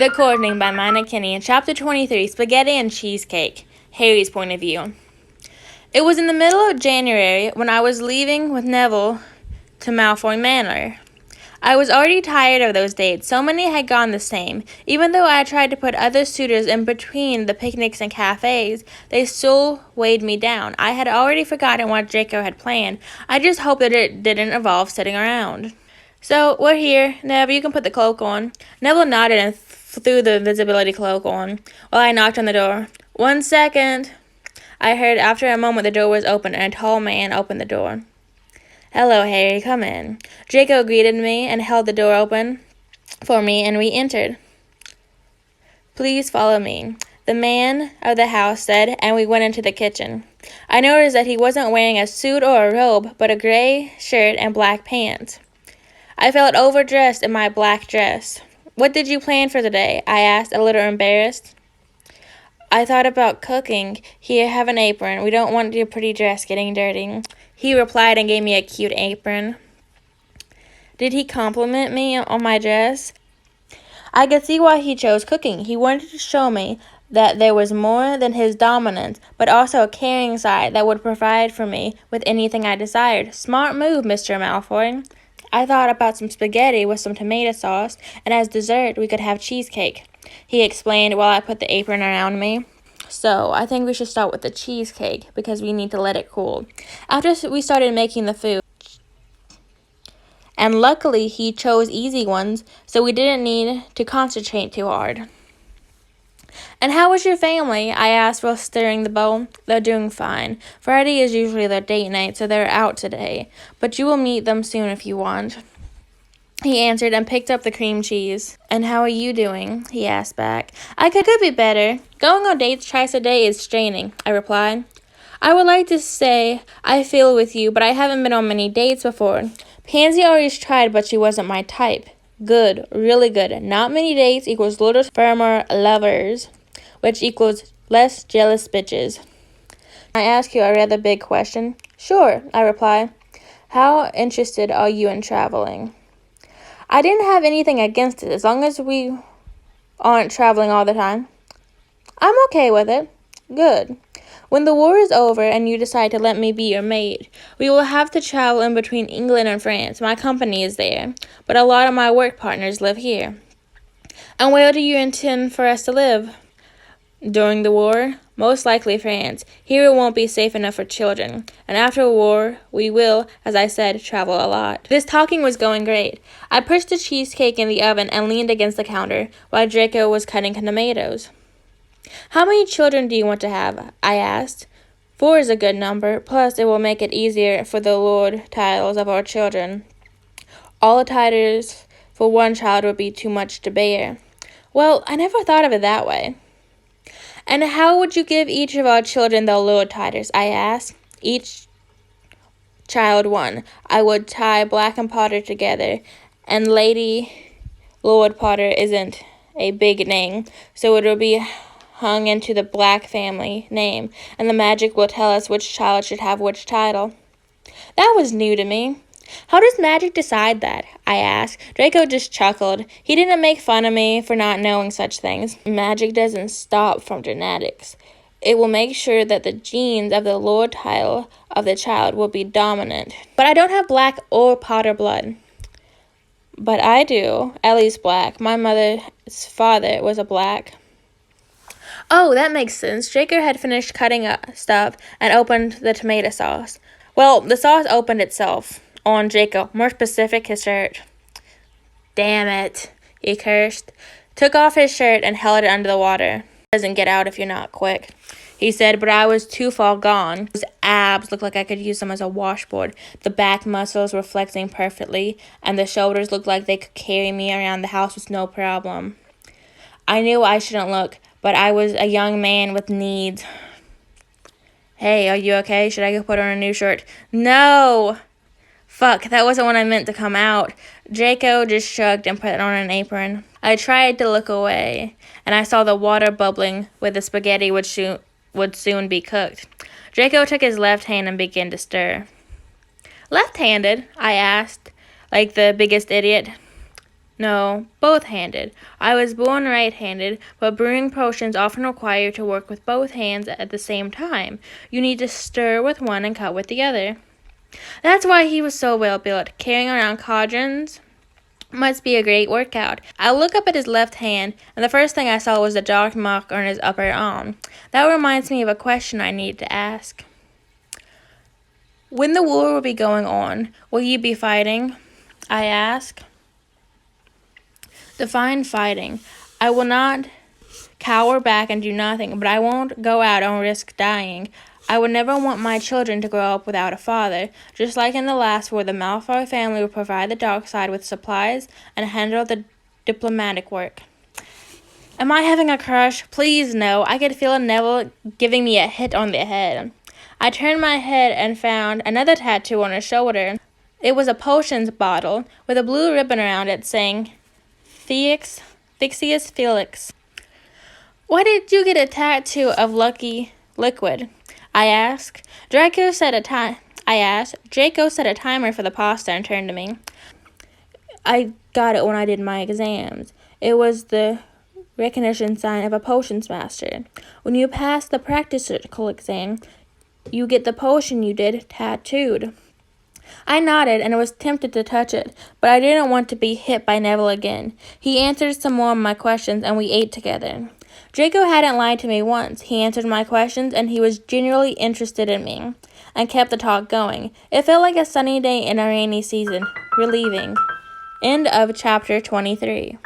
The Courting by Meinekeime, Chapter 23, Spaghetti and Cheesecake, Harry's Point of View. It was in the middle of January when I was leaving with Neville to Malfoy Manor. I was already tired of those dates. So many had gone the same. Even though I had tried to put other suitors in between the picnics and cafes, they still weighed me down. I had already forgotten what Draco had planned. I just hoped that it didn't involve sitting around. So, we're here. Neville, you can put the cloak on. Neville nodded and threw the invisibility cloak on while I knocked on the door. 1 second. I heard after a moment the door was open and a tall man opened the door. Hello, Harry, come in. Draco greeted me and held the door open for me, and we entered. Please follow me, the man of the house said, and we went into the kitchen. I noticed that he wasn't wearing a suit or a robe, but a gray shirt and black pants. I felt overdressed in my black dress. What did you plan for the day? I asked, a little embarrassed. I thought about cooking. Here, have an apron. We don't want your pretty dress getting dirty. He replied and gave me a cute apron. Did he compliment me on my dress? I could see why he chose cooking. He wanted to show me that there was more than his dominance, but also a caring side that would provide for me with anything I desired. Smart move, Mr. Malfoy. I thought about some spaghetti with some tomato sauce, and as dessert, we could have cheesecake, he explained while I put the apron around me. So, I think we should start with the cheesecake, because we need to let it cool. After we started making the food, and luckily he chose easy ones, so we didn't need to concentrate too hard. And how was your family? I asked while stirring the bowl. They're doing fine. Friday is usually their date night, so they're out today. But you will meet them soon if you want. He answered and picked up the cream cheese. And how are you doing? He asked back. I could be better. Going on dates twice a day is straining, I replied. I would like to say I feel with you, but I haven't been on many dates before. Pansy always tried, but she wasn't my type. Good, really good. Not many dates equals little firmer lovers, which equals less jealous bitches. I ask you a rather big question. Sure, I replied. How interested are you in traveling? I didn't have anything against it as long as we aren't traveling all the time. I'm okay with it. Good. When the war is over and you decide to let me be your maid, we will have to travel in between England and France. My company is there, but a lot of my work partners live here. And where do you intend for us to live? During the war? Most likely France. Here it won't be safe enough for children. And after the war, we will, as I said, travel a lot. This talking was going great. I pushed the cheesecake in the oven and leaned against the counter while Draco was cutting tomatoes. How many children do you want to have? I asked. 4 is a good number, plus it will make it easier for the lord titles of our children. All the titles for one child would be too much to bear. Well, I never thought of it that way. And how would you give each of our children the lord titles? I asked. Each child one. I would tie Black and Potter together, and Lady Lord Potter isn't a big name, so it will be hung into the Black family name, and the magic will tell us which child should have which title. That was new to me. How does magic decide that? I asked. Draco just chuckled. He didn't make fun of me for not knowing such things. Magic doesn't stop from genetics. It will make sure that the genes of the lord title of the child will be dominant. But I don't have Black or Potter blood. But I do, at least Black. My mother's father was a Black. Oh, that makes sense. Draco had finished cutting up stuff and opened the tomato sauce. Well, the sauce opened itself on Draco, more specific, his shirt. Damn it, he cursed. Took off his shirt and held it under the water. Doesn't get out if you're not quick, he said, but I was too far gone. His abs looked like I could use them as a washboard. The back muscles were flexing perfectly, and the shoulders looked like they could carry me around the house with no problem. I knew I shouldn't look, but I was a young man with needs. Hey, are you okay? Should I go put on a new shirt? No! Fuck, that wasn't what I meant to come out. Draco just shrugged and put on an apron. I tried to look away, and I saw the water bubbling where the spaghetti would soon be cooked. Draco took his left hand and began to stir. Left-handed? I asked, like the biggest idiot. No, both-handed. I was born right-handed, but brewing potions often require you to work with both hands at the same time. You need to stir with one and cut with the other. That's why he was so well-built. Carrying around cauldrons must be a great workout. I looked up at his left hand, and the first thing I saw was a dark mark on his upper arm. That reminds me of a question I need to ask. When the war will be going on, will you be fighting? I asked. Define fighting. I will not cower back and do nothing, but I won't go out and risk dying. I would never want my children to grow up without a father. Just like in the last war, the Malfoy family will provide the dark side with supplies and handle the diplomatic work. Am I having a crush? Please no. I could feel Neville giving me a hit on the head. I turned my head and found another tattoo on his shoulder. It was a potions bottle with a blue ribbon around it saying, Thixius Felix. Why did you get a tattoo of lucky liquid? I asked. Draco set a timer for the pasta and turned to me. I got it when I did my exams. It was the recognition sign of a potions master. When you pass the practical exam, you get the potion you did tattooed. I nodded and was tempted to touch it, but I didn't want to be hit by Neville again. He answered some more of my questions and we ate together. Draco hadn't lied to me once. He answered my questions and he was genuinely interested in me and kept the talk going. It felt like a sunny day in a rainy season. Relieving. End of chapter 23.